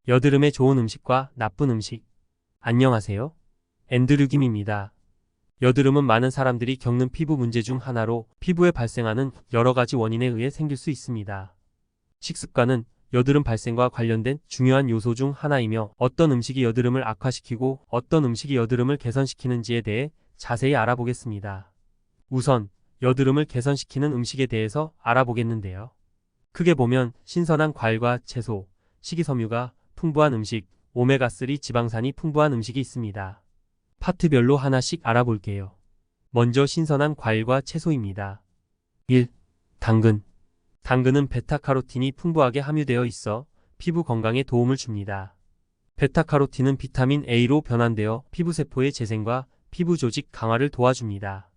여드름에 좋은 음식과 나쁜 음식. 안녕하세요. 앤드류 김입니다. 여드름은 많은 사람들이 겪는 피부 문제 중 하나로 피부에 발생하는 여러 가지 원인에 의해 생길 수 있습니다. 식습관은 여드름 발생과 관련된 중요한 요소 중 하나이며 어떤 음식이 여드름을 악화시키고 어떤 음식이 여드름을 개선시키는지에 대해 자세히 알아보겠습니다. 우선 여드름을 개선시키는 음식에 대해서 알아보겠는데요. 크게 보면 신선한 과일과 채소, 식이섬유가 풍부한 음식, 오메가3 지방산이 풍부한 음식이 있습니다. 파트별로 하나씩 알아볼게요. 먼저 신선한 과일과 채소입니다. 1. 당근. 당근은 베타카로틴이 풍부하게 함유되어 있어 피부 건강에 도움을 줍니다. 베타카로틴은 비타민 A로 변환되어 피부세포의 재생과 피부 조직 강화를 도와줍니다.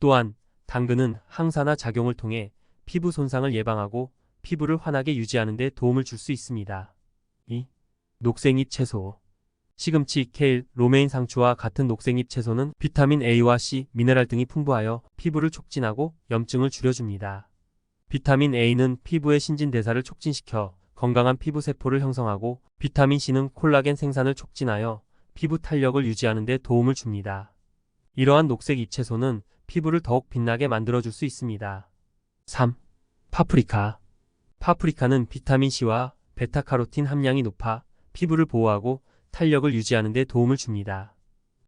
또한 당근은 항산화 작용을 통해 피부 손상을 예방하고 피부를 환하게 유지하는 데 도움을 줄 수 있습니다. 2. 녹색잎 채소. 시금치, 케일, 로메인 상추와 같은 녹색잎 채소는 비타민 A와 C, 미네랄 등이 풍부하여 피부를 촉진하고 염증을 줄여줍니다. 비타민 A는 피부의 신진대사를 촉진시켜 건강한 피부세포를 형성하고 비타민 C는 콜라겐 생산을 촉진하여 피부 탄력을 유지하는 데 도움을 줍니다. 이러한 녹색 잎채소는 피부를 더욱 빛나게 만들어줄 수 있습니다. 3. 파프리카. 파프리카는 비타민 C와 베타카로틴 함량이 높아 피부를 보호하고 탄력을 유지하는 데 도움을 줍니다.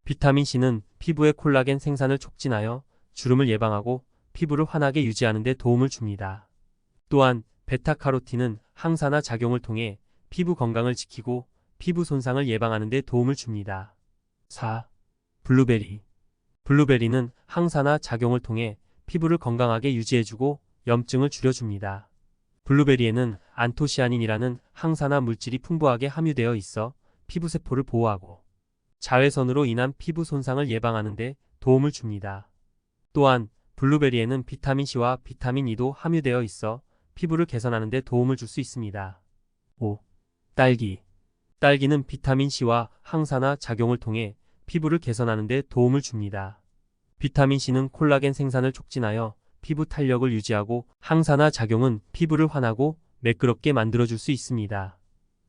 비타민 C는 피부의 콜라겐 생산을 촉진하여 주름을 예방하고 피부를 환하게 유지하는 데 도움을 줍니다. 또한 베타카로틴은 항산화 작용을 통해 피부 건강을 지키고 피부 손상을 예방하는 데 도움을 줍니다. 4. 블루베리. 블루베리는 항산화 작용을 통해 피부를 건강하게 유지해주고 염증을 줄여줍니다. 블루베리에는 안토시아닌이라는 항산화 물질이 풍부하게 함유되어 있어 피부세포를 보호하고 자외선으로 인한 피부 손상을 예방하는 데 도움을 줍니다. 또한 블루베리에는 비타민 C와 비타민 E도 함유되어 있어 피부를 개선하는 데 도움을 줄 수 있습니다. 5. 딸기. 딸기는 비타민 C와 항산화 작용을 통해 피부를 개선하는 데 도움을 줍니다. 비타민 C는 콜라겐 생산을 촉진하여 피부 탄력을 유지하고 항산화 작용은 피부를 환하고 매끄럽게 만들어줄 수 있습니다.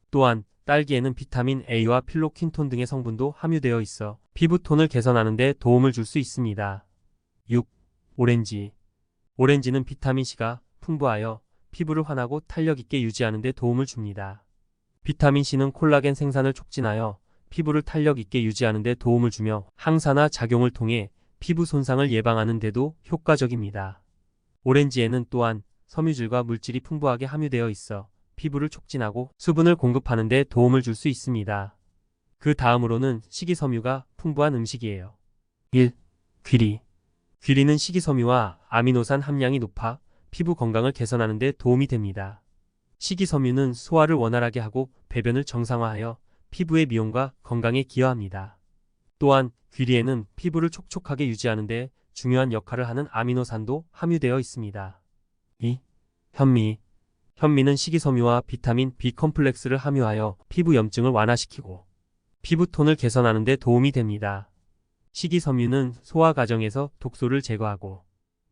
또한 딸기에는 비타민 A와 필로퀸톤 등의 성분도 함유되어 있어 피부톤을 개선하는 데 도움을 줄 수 있습니다. 6. 오렌지. 오렌지는 비타민 C가 풍부하여 피부를 환하고 탄력 있게 유지하는 데 도움을 줍니다. 비타민 C는 콜라겐 생산을 촉진하여 피부를 탄력 있게 유지하는 데 도움을 주며 항산화 작용을 통해 피부 손상을 예방하는 데도 효과적입니다. 오렌지에는 또한 섬유질과 물질이 풍부하게 함유되어 있어 피부를 촉진하고 수분을 공급하는 데 도움을 줄 수 있습니다. 그 다음으로는 식이섬유가 풍부한 음식이에요. 1. 귀리. 귀리는 식이섬유와 아미노산 함량이 높아 피부 건강을 개선하는 데 도움이 됩니다. 식이섬유는 소화를 원활하게 하고 배변을 정상화하여 피부의 미용과 건강에 기여합니다. 또한 귀리에는 피부를 촉촉하게 유지하는 데 중요한 역할을 하는 아미노산도 함유되어 있습니다. 2. 현미. 현미는 식이섬유와 비타민 B 컴플렉스를 함유하여 피부 염증을 완화시키고 피부톤을 개선하는 데 도움이 됩니다. 식이섬유는 소화 과정에서 독소를 제거하고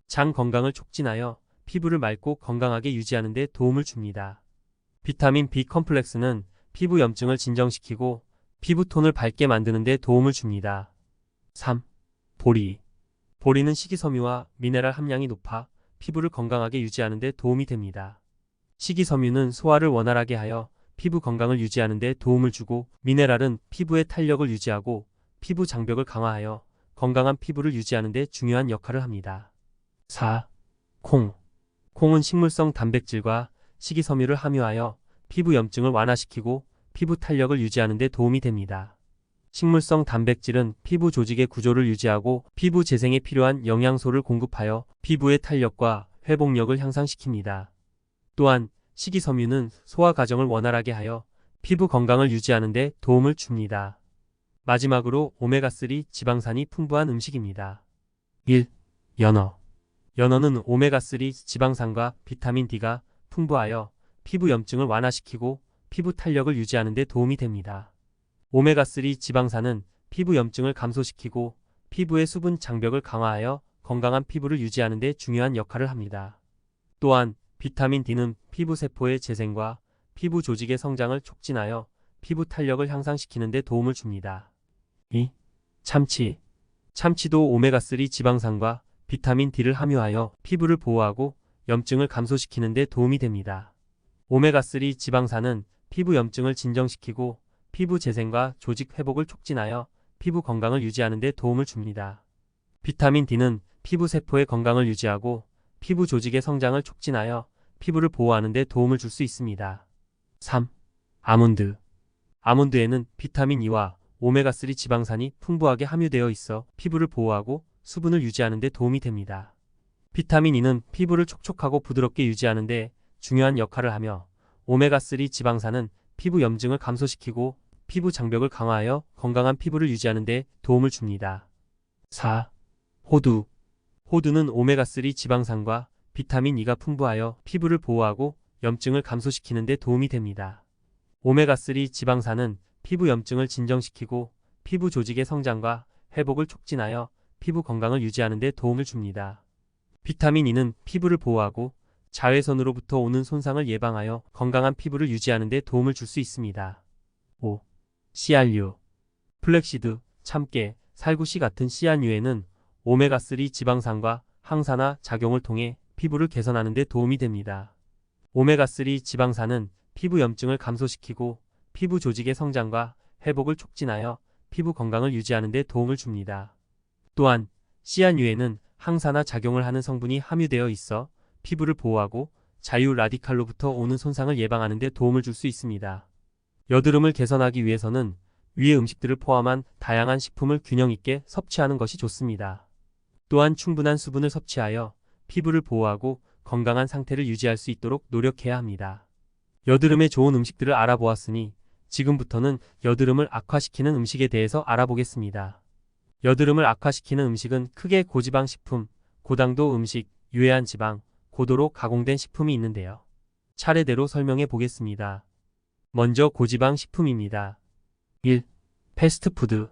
장 건강을 촉진하여 피부를 맑고 건강하게 유지하는 데 도움을 줍니다. 비타민 B 컴플렉스는 피부 염증을 진정시키고 피부톤을 밝게 만드는 데 도움을 줍니다. 3. 보리. 보리는 식이섬유와 미네랄 함량이 높아 피부를 건강하게 유지하는 데 도움이 됩니다. 식이섬유는 소화를 원활하게 하여 피부 건강을 유지하는 데 도움을 주고 미네랄은 피부의 탄력을 유지하고 피부 장벽을 강화하여 건강한 피부를 유지하는 데 중요한 역할을 합니다. 4. 콩. 콩은 식물성 단백질과 식이섬유를 함유하여 피부 염증을 완화시키고 피부 탄력을 유지하는 데 도움이 됩니다. 식물성 단백질은 피부 조직의 구조를 유지하고 피부 재생에 필요한 영양소를 공급하여 피부의 탄력과 회복력을 향상시킵니다. 또한 식이섬유는 소화 과정을 원활하게 하여 피부 건강을 유지하는 데 도움을 줍니다. 마지막으로 오메가3 지방산이 풍부한 음식입니다. 1. 연어. 연어는 오메가3 지방산과 비타민 D가 풍부하여 피부 염증을 완화시키고 피부 탄력을 유지하는 데 도움이 됩니다. 오메가3 지방산은 피부 염증을 감소시키고 피부의 수분 장벽을 강화하여 건강한 피부를 유지하는 데 중요한 역할을 합니다. 또한 비타민 D는 피부 세포의 재생과 피부 조직의 성장을 촉진하여 피부 탄력을 향상시키는 데 도움을 줍니다. 2. 참치. 참치도 오메가3 지방산과 비타민 D를 함유하여 피부를 보호하고 염증을 감소시키는 데 도움이 됩니다. 오메가3 지방산은 피부 염증을 진정시키고 피부 재생과 조직 회복을 촉진하여 피부 건강을 유지하는 데 도움을 줍니다. 비타민 D는 피부 세포의 건강을 유지하고 피부 조직의 성장을 촉진하여 피부를 보호하는 데 도움을 줄 수 있습니다. 3. 아몬드. 아몬드에는 비타민 E와 오메가3 지방산이 풍부하게 함유되어 있어 피부를 보호하고 수분을 유지하는 데 도움이 됩니다. 비타민 E는 피부를 촉촉하고 부드럽게 유지하는 데 중요한 역할을 하며 오메가3 지방산은 피부 염증을 감소시키고 피부 장벽을 강화하여 건강한 피부를 유지하는 데 도움을 줍니다. 4. 호두. 호두는 오메가3 지방산과 비타민 E가 풍부하여 피부를 보호하고 염증을 감소시키는 데 도움이 됩니다. 오메가3 지방산은 피부 염증을 진정시키고 피부 조직의 성장과 회복을 촉진하여 피부 건강을 유지하는 데 도움을 줍니다. 비타민 E는 피부를 보호하고 자외선으로부터 오는 손상을 예방하여 건강한 피부를 유지하는 데 도움을 줄 수 있습니다. 5. 씨알류. 플렉시드, 참깨, 살구씨 같은 씨앗류에는 오메가3 지방산과 항산화 작용을 통해 피부를 개선하는 데 도움이 됩니다. 오메가3 지방산은 피부 염증을 감소시키고 피부 조직의 성장과 회복을 촉진하여 피부 건강을 유지하는 데 도움을 줍니다. 또한 씨앗류에는 항산화 작용을 하는 성분이 함유되어 있어 피부를 보호하고 자유 라디칼로부터 오는 손상을 예방하는 데 도움을 줄 수 있습니다. 여드름을 개선하기 위해서는 위의 음식들을 포함한 다양한 식품을 균형 있게 섭취하는 것이 좋습니다. 또한 충분한 수분을 섭취하여 피부를 보호하고 건강한 상태를 유지할 수 있도록 노력해야 합니다. 여드름에 좋은 음식들을 알아보았으니 지금부터는 여드름을 악화시키는 음식에 대해서 알아보겠습니다. 여드름을 악화시키는 음식은 크게 고지방 식품, 고당도 음식, 유해한 지방, 고도로 가공된 식품이 있는데요. 차례대로 설명해 보겠습니다. 먼저 고지방 식품입니다. 1. 패스트푸드.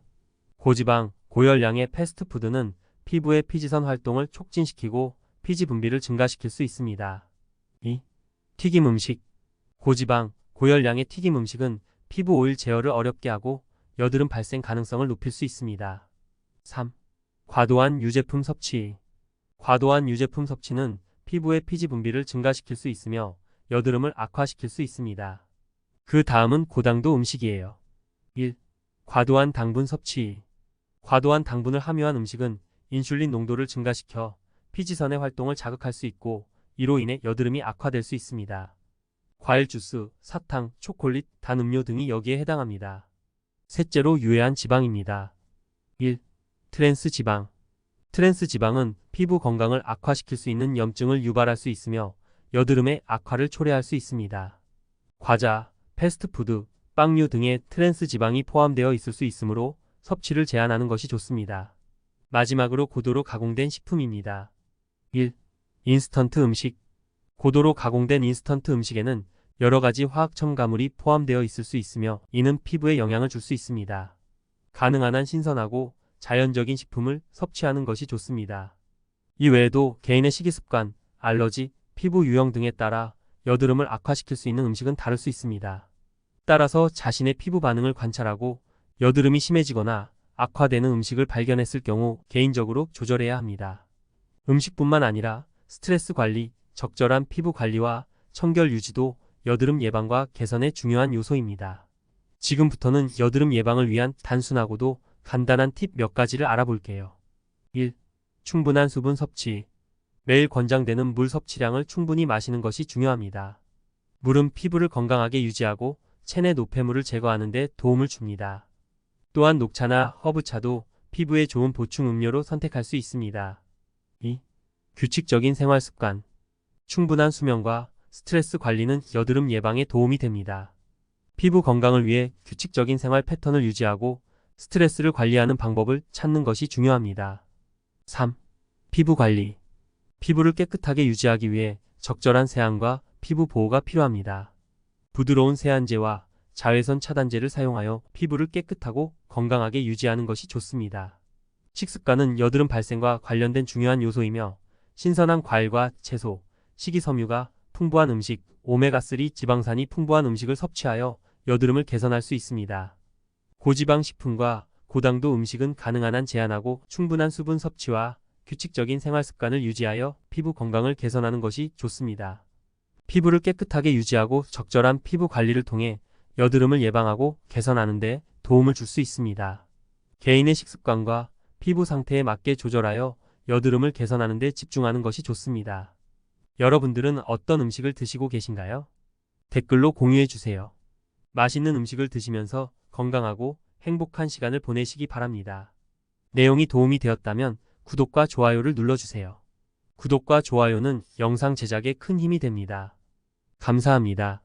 고지방, 고열량의 패스트푸드는 피부의 피지선 활동을 촉진시키고 피지 분비를 증가시킬 수 있습니다. 2. 튀김 음식. 고지방, 고열량의 튀김 음식은 피부 오일 제어를 어렵게 하고 여드름 발생 가능성을 높일 수 있습니다. 3. 과도한 유제품 섭취. 과도한 유제품 섭취는 피부의 피지 분비를 증가시킬 수 있으며 여드름을 악화시킬 수 있습니다. 그 다음은 고당도 음식이에요. 1. 과도한 당분 섭취. 과도한 당분을 함유한 음식은 인슐린 농도를 증가시켜 피지선의 활동을 자극할 수 있고 이로 인해 여드름이 악화될 수 있습니다. 과일 주스, 사탕, 초콜릿, 단 음료 등이 여기에 해당합니다. 셋째로 유해한 지방입니다. 1. 트랜스 지방. 트랜스 지방은 피부 건강을 악화시킬 수 있는 염증을 유발할 수 있으며 여드름의 악화를 초래할 수 있습니다. 과자, 패스트푸드, 빵류 등의 트랜스 지방이 포함되어 있을 수 있으므로 섭취를 제한하는 것이 좋습니다. 마지막으로 고도로 가공된 식품입니다. 1. 인스턴트 음식. 고도로 가공된 인스턴트 음식에는 여러 가지 화학 첨가물이 포함되어 있을 수 있으며 이는 피부에 영향을 줄 수 있습니다. 가능한 한 신선하고 자연적인 식품을 섭취하는 것이 좋습니다. 이 외에도 개인의 식이습관, 알러지, 피부 유형 등에 따라 여드름을 악화시킬 수 있는 음식은 다를 수 있습니다. 따라서 자신의 피부 반응을 관찰하고 여드름이 심해지거나 악화되는 음식을 발견했을 경우 개인적으로 조절해야 합니다. 음식뿐만 아니라 스트레스 관리, 적절한 피부 관리와 청결 유지도 여드름 예방과 개선에 중요한 요소입니다. 지금부터는 여드름 예방을 위한 단순하고도 간단한 팁 몇 가지를 알아볼게요. 1. 충분한 수분 섭취. 매일 권장되는 물 섭취량을 충분히 마시는 것이 중요합니다. 물은 피부를 건강하게 유지하고 체내 노폐물을 제거하는 데 도움을 줍니다. 또한 녹차나 허브차도 피부에 좋은 보충 음료로 선택할 수 있습니다. 2. 규칙적인 생활 습관. 충분한 수면과 스트레스 관리는 여드름 예방에 도움이 됩니다. 피부 건강을 위해 규칙적인 생활 패턴을 유지하고 스트레스를 관리하는 방법을 찾는 것이 중요합니다. 3. 피부 관리. 피부를 깨끗하게 유지하기 위해 적절한 세안과 피부 보호가 필요합니다. 부드러운 세안제와 자외선 차단제를 사용하여 피부를 깨끗하고 건강하게 유지하는 것이 좋습니다. 식습관은 여드름 발생과 관련된 중요한 요소이며 신선한 과일과 채소, 식이섬유가 풍부한 음식, 오메가3 지방산이 풍부한 음식을 섭취하여 여드름을 개선할 수 있습니다. 고지방 식품과 고당도 음식은 가능한 한 제한하고 충분한 수분 섭취와 규칙적인 생활 습관을 유지하여 피부 건강을 개선하는 것이 좋습니다. 피부를 깨끗하게 유지하고 적절한 피부 관리를 통해 여드름을 예방하고 개선하는 데 도움을 줄 수 있습니다. 개인의 식습관과 피부 상태에 맞게 조절하여 여드름을 개선하는 데 집중하는 것이 좋습니다. 여러분들은 어떤 음식을 드시고 계신가요? 댓글로 공유해 주세요. 맛있는 음식을 드시면서 건강하고 행복한 시간을 보내시기 바랍니다. 내용이 도움이 되었다면 구독과 좋아요를 눌러주세요. 구독과 좋아요는 영상 제작에 큰 힘이 됩니다. 감사합니다.